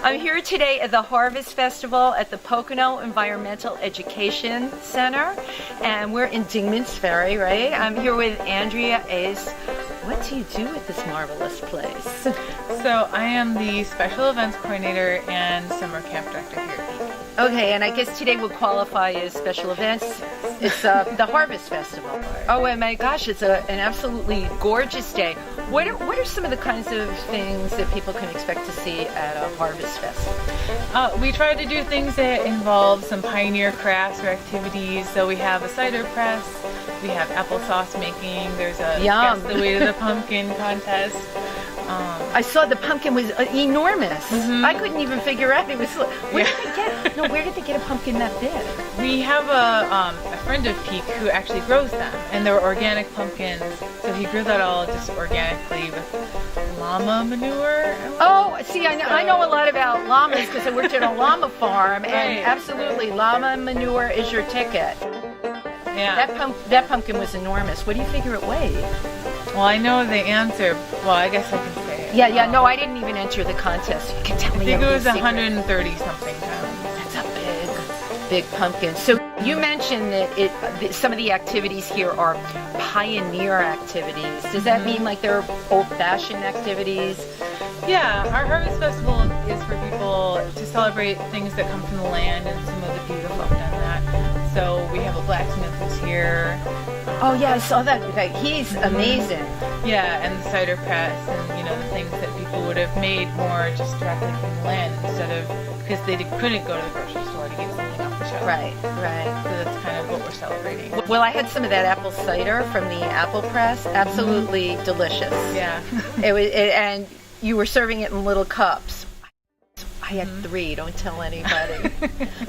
I'm here today at the Harvest Festival at the Pocono Environmental Education Center, and we're in Dingman's Ferry, right? I'm here with Andrea Ace. What do you do at this marvelous place? So I am the Special Events Coordinator and Summer Camp Director here at PEEC. Okay, and I guess today would qualify as special events. It's the Harvest Festival. Oh, and my gosh, it's an absolutely gorgeous day. What are some of the kinds of things that people can expect to see at a Harvest Fest? We try to do things that involve some pioneer crafts or activities. So we have a cider press, we have applesauce making, there's a Yum. Guess the Way to the Pumpkin contest. I saw the pumpkin was enormous. Mm-hmm. I couldn't even figure out it was. Where did they get a pumpkin that big? We have a friend of PEEC who actually grows them, and they're organic pumpkins. So he grew that all just organically with llama manure. Oh, see, I know a lot about llamas because I worked at a llama farm, and Right. absolutely, llama manure is your ticket. Yeah. That pumpkin was enormous. What do you figure it weighed? Well, I know the answer. Well, I guess I can say it. Yeah. No, I didn't even enter the contest. You can tell me. I think it was every secret. 130 something pounds. That's a big pumpkin. So you mentioned that some of the activities here are pioneer activities. Does that mean like they're old-fashioned activities? Yeah, our Harvest Festival is for people to celebrate things that come from the land and some of the beautiful have done that. So we have a blacksmith who's here. Oh yeah, I saw that. He's amazing. Yeah, and the cider press and the things that people would have made more just directly from the land instead of because they couldn't go to the grocery store to get something off the shelf. Right. So that's kind of what we're celebrating. Well, I had some of that apple cider from the apple press. Absolutely delicious. Yeah. And you were serving it in little cups. I had 3, don't tell anybody.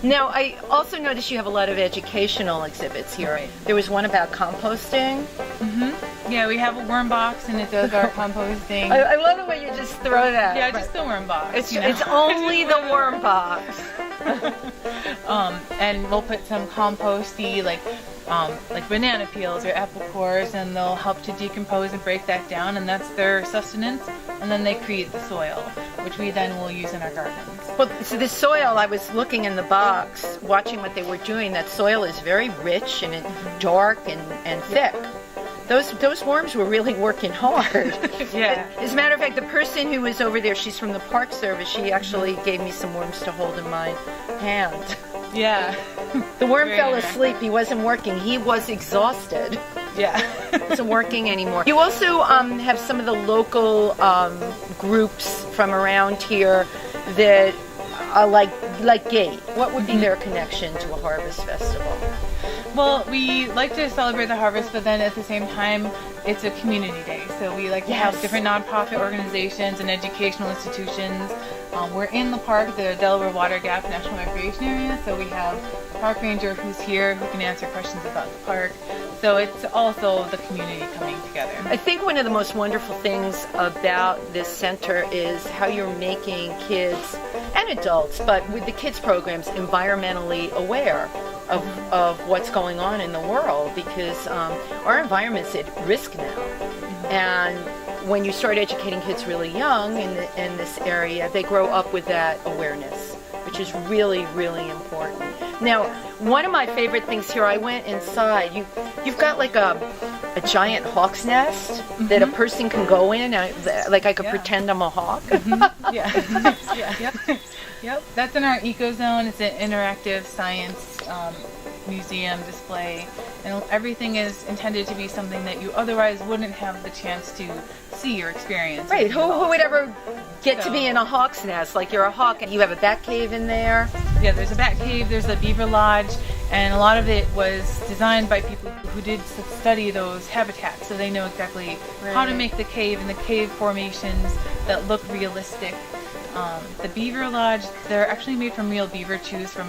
Now, I also noticed you have a lot of educational exhibits here. Right. There was one about composting. Yeah, we have a worm box and it does our composting. I love the way you just throw that. Yeah, just the worm box. It's only the worm box. And we'll put some composty, like banana peels or apple cores, and they'll help to decompose and break that down, and that's their sustenance. And then they create the soil, which we then will use in our gardens. Well, so the soil, I was looking in the box, watching what they were doing. That soil is very rich and dark and thick. Those worms were really working hard. Yeah. As a matter of fact, the person who was over there, she's from the Park Service, she actually gave me some worms to hold in my hand. Yeah. The worm Very fell nice. asleep. He wasn't working. He was exhausted. Yeah. He wasn't working anymore. You also have some of the local groups from around here that are like Gate. What would be their connection to a Harvest Festival? Well, we like to celebrate the harvest, but then at the same time, it's a community day. So we like to have different nonprofit organizations and educational institutions. We're in the park, the Delaware Water Gap National Recreation Area, so we have a park ranger who's here who can answer questions about the park. So it's also the community coming together. I think one of the most wonderful things about this center is how you're making kids and adults, but with the kids programs, environmentally aware of what's going on in the world, because our environment's at risk now. And when you start educating kids really young in this area, they grow up with that awareness, which is really, really important. Now, one of my favorite things here, I went inside. You've got like a giant hawk's nest that a person can go in, like I could pretend I'm a hawk. Yep. That's in our eco zone. It's an interactive science museum display, and everything is intended to be something that you otherwise wouldn't have the chance to see or experience. Right, who would ever get to be in a hawk's nest? Like you're a hawk and you have a bat cave in there. Yeah, there's a bat cave, there's a beaver lodge, and a lot of it was designed by people who did study those habitats, so they know exactly how to make the cave and the cave formations that look realistic. The beaver lodge, they're actually made from real beaver chews from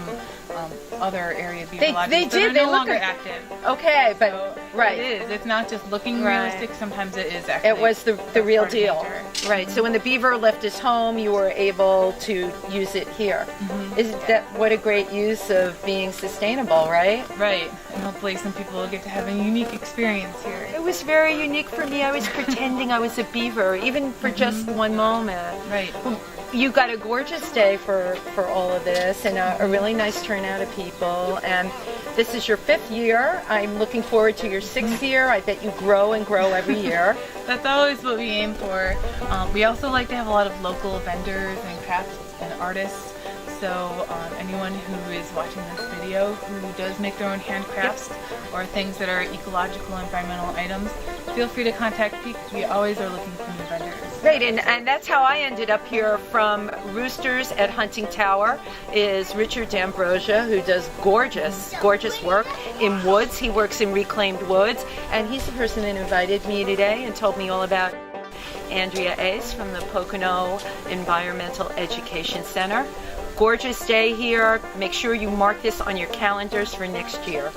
other area beaver lodges. They no look longer active. Okay, but So right. It is. It's not just looking realistic. Sometimes it is actually. It was the real part of deal. nature. Right. So when the beaver left his home, you were able to use it here. Isn't that what a great use of being sustainable, right? Right. hopefully some people will get to have a unique experience here. It was very unique for me. I was pretending I was a beaver, even for just one moment. Right. You got a gorgeous day for all of this, and a really nice turnout of people. And this is your 5th year. I'm looking forward to your 6th year. I bet you grow and grow every year. That's always what we aim for. We also like to have a lot of local vendors and crafts and artists. So anyone who is watching this video who does make their own handcrafts or things that are ecological and environmental items, feel free to contact PEEC. We always are looking for new vendors. Great, and that's how I ended up here from Roosters at Hunting Tower is Richard D'Ambrosia, who does gorgeous work in woods. He works in reclaimed woods, and he's the person that invited me today and told me all about Andrea Ace from the Pocono Environmental Education Center. Gorgeous day here. Make sure you mark this on your calendars for next year.